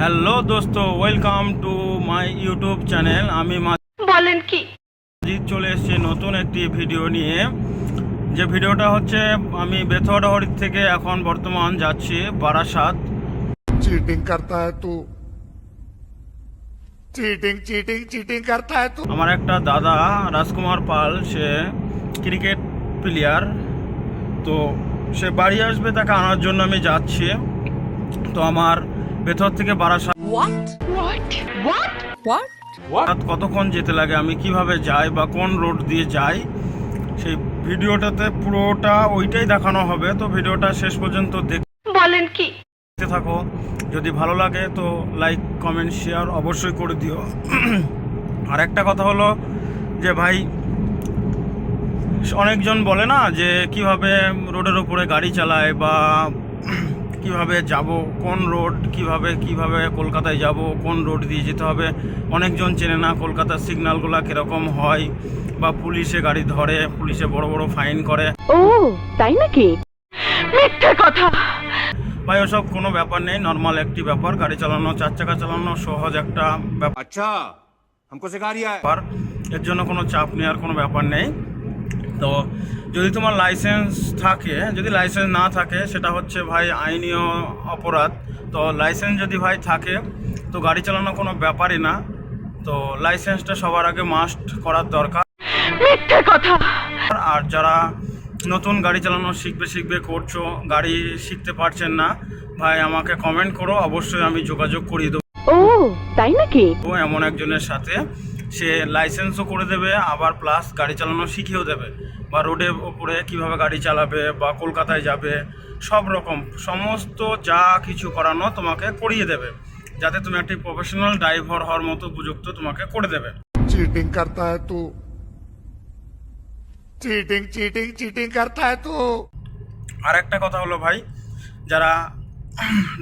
Hello দোস্ত, welcome to my YouTube channel. আমি বলেন কি মাজিদ চলে এসেছি নতুন একটি ভিডিও নিয়ে। যে ভিডিওটা হচ্ছে, আমি বেথুয়াডাহরি থেকে এখন বর্তমান যাচ্ছি বারাসাত। चीटिंग करता है तू चीटिंग चीटिंग चीटिंग करता है तू। আমার একটা দাদা রাজকুমার পাল, সে ক্রিকেট প্লেয়ার, তো সে বাড়ি আসবে, তাকে আনার জন্য আমি যাচ্ছি। তো আমার বেথুয়া থেকে বারাসাত কতক্ষণ যেতে লাগে, আমি কিভাবে যাই বা কোন রোড দিয়ে যাই, সেই ভিডিওটাতে পুরোটা ওইটাই দেখানো হবে। তো ভিডিওটা শেষ পর্যন্ত বলেন কি দেখতে থাকো। যদি ভালো লাগে তো লাইক কমেন্ট শেয়ার অবশ্যই করে দিও। আর একটা কথা হলো যে ভাই, অনেকজন বলে না যে কিভাবে রোডের উপরে গাড়ি চালায় বা কিভাবে যাব, কোন রোড কিভাবে কলকাতায় যাব, কোন রোড দিয়ে যেতে হবে। অনেকজন চেনে না কলকাতার সিগন্যালগুলো কীরকম হয়, বা পুলিশে গাড়ি ধরে, পুলিশে বড় বড় ফাইন করে। ও তাই নাকি? মিথ্যে কথা। ভাই ওসব কোনো ব্যাপার নেই, নর্মাল একটি ব্যাপার। গাড়ি চালানো, চার চাকা চালানো সহজ একটা ব্যাপার। अच्छा हमको सिखा रिया है। এর জন্য কোনো চাপ নেওয়ার কোনো ব্যাপার নেই। তো যদি তোমার লাইসেন্স থাকে, যদি লাইসেন্স না থাকে সেটা হচ্ছে ভাই আইনীয় অপরাধ। তো লাইসেন্স যদি ভাই থাকে তো গাড়ি চালানো কোনো ব্যাপারই না। তো লাইসেন্সটা সবার আগে মাস্ট করার দরকার। মিথ্যে কথা। আর যারা নতুন গাড়ি চালানো শিখবে করছো, গাড়ি শিখতে পারছেন না, ভাই আমাকে কমেন্ট করো, অবশ্যই আমি যোগাযোগ করিয়ে দেবো ও তাই নাকি? এমন একজনের সাথে। সে লাইসেন্সও করে দেবে, আবার প্লাস গাড়ি চালানো শিখিয়েও দেবে, বা রোডের ওপরে কীভাবে গাড়ি চালাবে বা কলকাতায় যাবে, সব রকম সমস্ত যা কিছু করানো তোমাকে করিয়ে দেবে, যাতে তুমি একটি প্রফেশনাল ড্রাইভার হওয়ার মতো উপযুক্ত তোমাকে করে দেবে। चीटिंग करता है तू चीटिंग चीटिंग चीटिंग करता है तू। আর একটা কথা হলো ভাই, যারা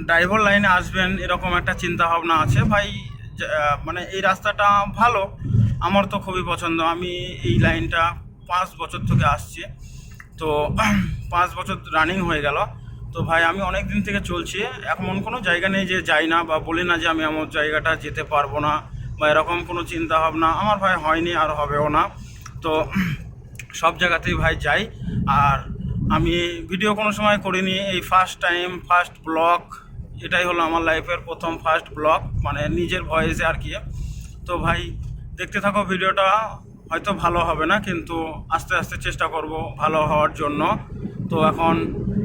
ড্রাইভার লাইনে আসবেন এরকম একটা চিন্তা ভাবনা আছে ভাই, মানে এই রাস্তাটা ভালো, আমার তো খুবই পছন্দ। আমি এই লাইনটা 5 বছর থেকে আসছি, তো 5 বছর রানিং হয়ে গেল। তো ভাই আমি অনেক দিন থেকে চলছি, এমন কোনো জায়গা নেই যে যাই না, বা বলি না যে আমি আমার জায়গাটা যেতে পারবো না, বা এরকম কোনো চিন্তা ভাবনা আমার ভাই হয়নি আর হবেও না। তো সব জায়গাতেই ভাই যাই। আর আমি ভিডিও কোনো সময় করিনি, এই ফার্স্ট টাইম ফার্স্ট ব্লগ, এটাই হলো আমার লাইফের প্রথম ফার্স্ট ব্লগ, মানে নিজের ভয়েসে আর কি। তো ভাই দেখতে থাকো ভিডিওটা, হয়তো ভালো হবে না, কিন্তু আস্তে আস্তে চেষ্টা করব ভালো হওয়ার জন্য। তো এখন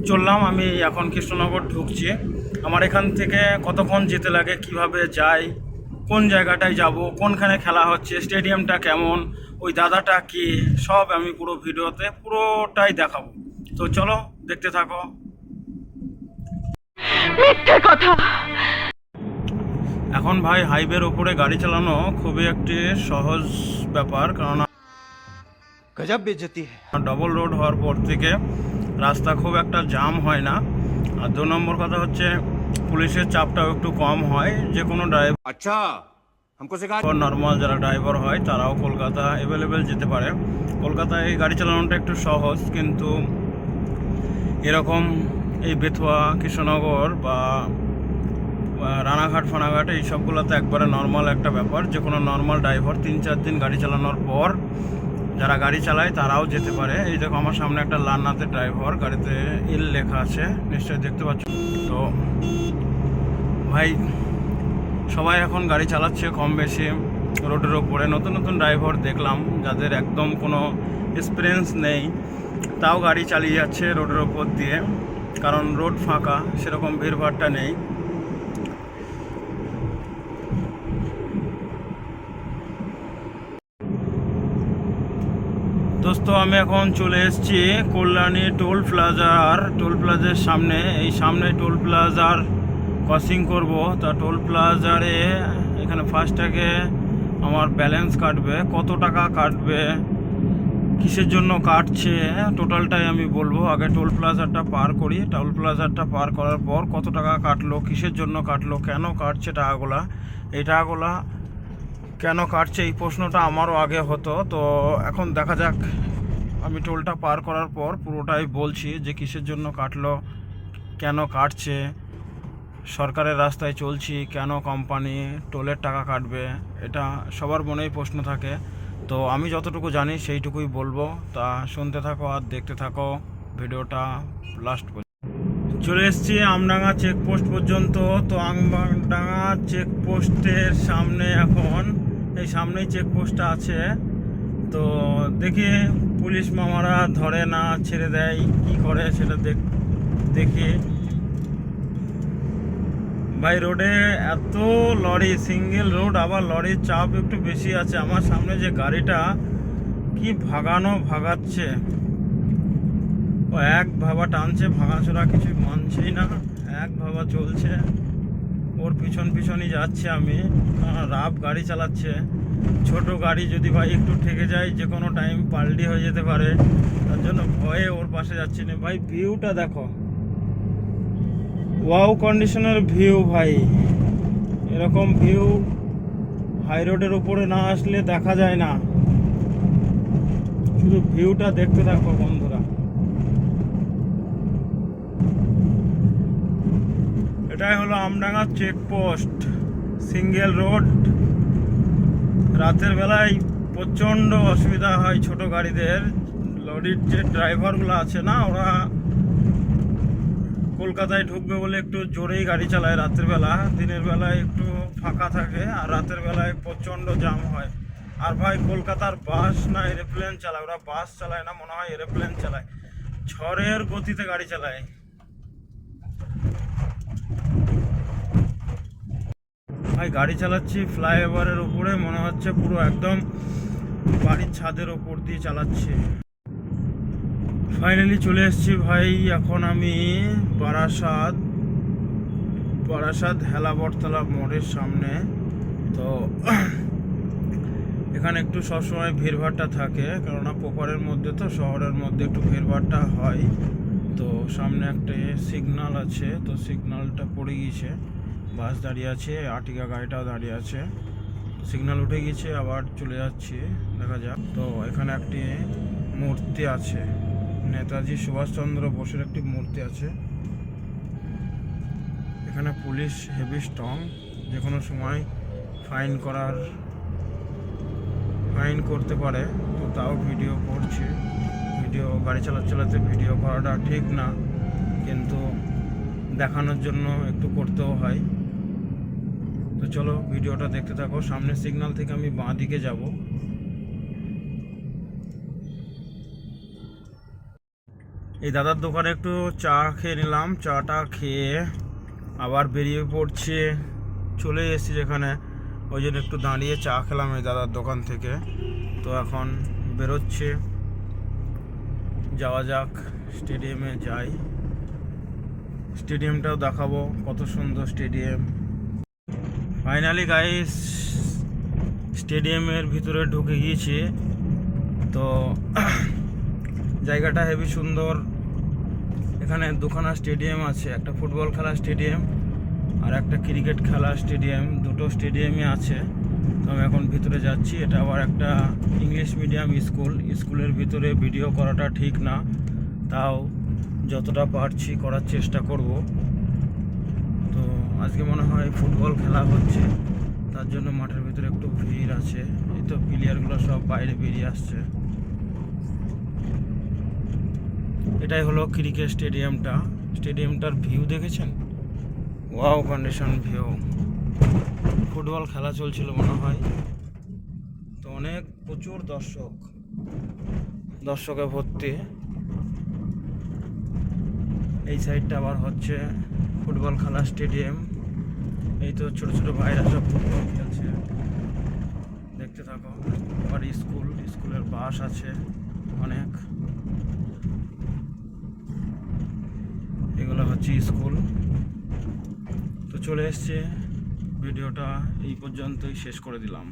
চললাম, আমি এখন কৃষ্ণনগর ঢুকছি। আমার এখান থেকে কতক্ষণ যেতে লাগে, কিভাবে যাই, কোন জায়গাটায় যাব, কোনখানে খেলা হচ্ছে, স্টেডিয়ামটা কেমন, ওই দাদাটা কি, সব আমি পুরো ভিডিওতে পুরোটাই দেখাবো। তো চলো দেখতে থাকো। মিথ্যে কথা। এখন ভাই হাইওয়ের উপরে গাড়ি চালানো খুবই একটি সহজ ব্যাপার, কারণ गजब बेइज्जती है। ডবল রোড হওয়ার পর থেকে রাস্তা খুব একটা জাম হয় না। আর 2 নম্বর কথা হচ্ছে পুলিশের চাপটাও একটু কম হয়। যে কোনো ড্রাইভার, अच्छा हमको सिखा। নর্মাল যারা ড্রাইভার হয় তারাও কলকাতা অ্যাভেলেবেল যেতে পারে। কলকাতায় গাড়ি চালানোটা একটু সহজ, কিন্তু এরকম এই বেথুয়া, কৃষ্ণনগর বা রানাঘাট ফানাঘাট এই সবগুলোতে একবারে নর্মাল একটা ব্যাপার। যে কোনো নর্মাল ড্রাইভার 3-4 দিন গাড়ি চালানোর পর যারা গাড়ি চালায় তারাও যেতে পারে। এই দেখো আমার সামনে একটা লান্নাতে ড্রাইভার, গাড়িতে এল লেখা আছে, নিশ্চয়ই দেখতে পাচ্ছ। তো ভাই সবাই এখন গাড়ি চালাচ্ছে কম বেশি রোডের ওপরে। নতুন নতুন ড্রাইভার দেখলাম যাদের একদম কোনো এক্সপিরিয়েন্স নেই, তাও গাড়ি চালিয়ে যাচ্ছে রোডের ওপর দিয়ে, কারণ রোড ফাঁকা, সেরকম ভিড়ভাড়টা নেই। দোস্ত আমি এখন চলে এসেছি কল্যাণী টোল প্লাজার সামনে। এই সামনে টোল প্লাজার ক্রসিং করব। তা টোল প্লাজারে এখানে ফার্স্টটাকে আমার ব্যালেন্স কাটবে, কত টাকা কাটবে, কিসের জন্য কাটছে, টোটালটাই আমি বলবো। আগে টোল প্লাজারটা পার করি, টোল প্লাজারটা পার করার পর কত টাকা কাটলো, কিসের জন্য কাটলো, কেন কাটছে টাকাগুলা, এই টাকাগুলা কেন কাটছে, এই প্রশ্নটা আমারও আগে হতো। তো এখন দেখা যাক, আমি টোলটা পার করার পর পুরোটাই বলছি যে কিসের জন্য কাটলো, কেন কাটছে, সরকারের রাস্তায় চলছি, কেন কোম্পানি টোলের টাকা কাটবে, এটা সবার মনেই প্রশ্ন থাকে। তো আমি যতটুকু জানি সেইটুকুই বলবো। তা শুনতে থাকো আর দেখতে থাকো ভিডিওটা লাস্ট পর্যন্ত। চলে এসেছি আমডাঙ্গা চেকপোস্ট পর্যন্ত। তো আমডাঙ্গা চেকপোস্টের সামনে এখন এই সামনেই চেকপোস্টটা আছে। তো দেখি পুলিশ মামারা ধরে না ছেড়ে দেয় কি করে সেটা দেখি। ভাই রোডে এত লরি, সিঙ্গেল রোড, আবার লরির চাপ একটু বেশি আছে। আমার সামনে যে গাড়িটা কি ভাগাচ্ছে, ও এক ভাবা টানছে, ভাঙাচোরা কিছু মানছেই না, এক ভাবা চলছে। ওর পিছনই যাচ্ছে আমি, রাফ গাড়ি চালাচ্ছে। ছোট গাড়ি যদি ভাই একটু ঠেকে যায় যে কোনো টাইম পাল্টি হয়ে যেতে পারে, তার জন্য ভয়ে ওর পাশে যাচ্ছি না। ভাই ভিউটা দেখো, ওয়াও কন্ডিশনের ভিউ ভাই। এরকম ভিউ হাই রোডের উপরে না আসলে দেখা যায় না। শুধু ভিউটা দেখতে থাকো বন্ধুরা। এটাই হলো আমডাঙ্গা চেকপোস্ট, সিঙ্গেল রোড। রাতের বেলায় প্রচণ্ড অসুবিধা হয় ছোট গাড়িদের। লরির যে ড্রাইভারগুলো আছে না, ওরা কলকাতায় ঢুকবে বলে একটু জোরেই গাড়ি চালায় রাতের বেলা। দিনের বেলায় একটু ফাঁকা থাকে, আর রাতের বেলায় প্রচণ্ড জ্যাম হয়। আর ভাই কলকাতার বাস না এরোপ্লেন চালায়, ওরা বাস চালায় না, মনে হয় এরোপ্লেন চালায়। ঝড়ের গতিতে গাড়ি চালায়। ভাই গাড়ি চালাচ্ছি ফ্লাইওভারের উপরে, মনে হচ্ছে পুরো একদম বাড়ির ছাদের ওপর দিয়ে চালাচ্ছি। ফাইনালি চলে এসেছি ভাই। এখন আমি বারাসাত হেলাবরতলা মোড়ের সামনে। তো এখানে একটু সবসময় ভিড়ভাড়টা থাকে, কেননা পোপারের মধ্যে তো, শহরের মধ্যে একটু ভিড়ভাড়টা হয়। তো সামনে একটা সিগন্যাল আছে, তো সিগন্যালটা পড়ে গিয়েছে, বাস দাঁড়িয়ে আছে, আর্টিকা গাড়িটাও দাঁড়িয়ে আছে। সিগন্যাল উঠে গিয়েছে, আবার চলে যাচ্ছি, দেখা যাক। তো এখানে একটি মূর্তি আছে, নেতাজি সুভাষচন্দ্র বোসের একটি মূর্তি আছে। এখানে পুলিশ হেভি স্ট্রং, যে কোনো সময় ফাইন করতে পারে। তো তাও ভিডিও করছি। গাড়ি চালাতে ভিডিও করাটা ঠিক না, কিন্তু দেখানোর জন্য একটু করতেও হয়। তো চলো ভিডিওটা দেখতে থাকো। সামনে সিগন্যাল থেকে আমি বাঁ দিকে যাব। এই দাদার দোকানে একটু চা খেয়ে নিলাম, চাটা খেয়ে আবার বেরিয়ে পড়ছি। চলে এসেছি যেখানে, ওই জন্য একটু দাঁড়িয়ে চা খেলাম এই দাদার দোকান থেকে। তো এখন বেরোচ্ছে, যাওয়া যাক, স্টেডিয়ামে যাই। স্টেডিয়ামটাও দেখাবো, কত সুন্দর স্টেডিয়াম। ফাইনালি গাইস স্টেডিয়ামের ভিতরে ঢুকে গিয়েছি। তো জায়গাটা হেবি সুন্দর। এখানে দুখানা স্টেডিয়াম আছে, একটা ফুটবল খেলার স্টেডিয়াম আর একটা ক্রিকেট খেলার স্টেডিয়াম, দুটো স্টেডিয়ামই আছে। তো আমি এখন ভিতরে যাচ্ছি। এটা আবার একটা ইংলিশ মিডিয়াম স্কুলের ভিতরে ভিডিও করাটা ঠিক না, তাও যতটা পারছি করার চেষ্টা করব। তো আজকে মনে হয় ফুটবল খেলা হচ্ছে, তার জন্য মাঠের ভিতরে একটু ভিড় আছে। এই তো প্লেয়ারগুলো সব বাইরে বেরিয়ে আসছে। এটাই হলো ক্রিকেট স্টেডিয়ামটার ভিউ দেখেছেন? Wow condition view. ফুটবল খেলা চলছিল মনে হয়। তো প্রচুর দর্শকে ভর্তি। এই সাইডটা আবার হচ্ছে ফুটবল খেলার স্টেডিয়াম। এই তো ছোট ছোট ভাইরা সব ফুটবল খেলছে, দেখতে থাকো। আর স্কুলের বাস আছে অনেক। এগুলো হচ্ছে স্কুল। তো চলে এসছে, ভিডিওটা এই পর্যন্তই শেষ করে দিলাম।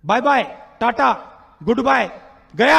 Bye bye, tata, goodbye, गया।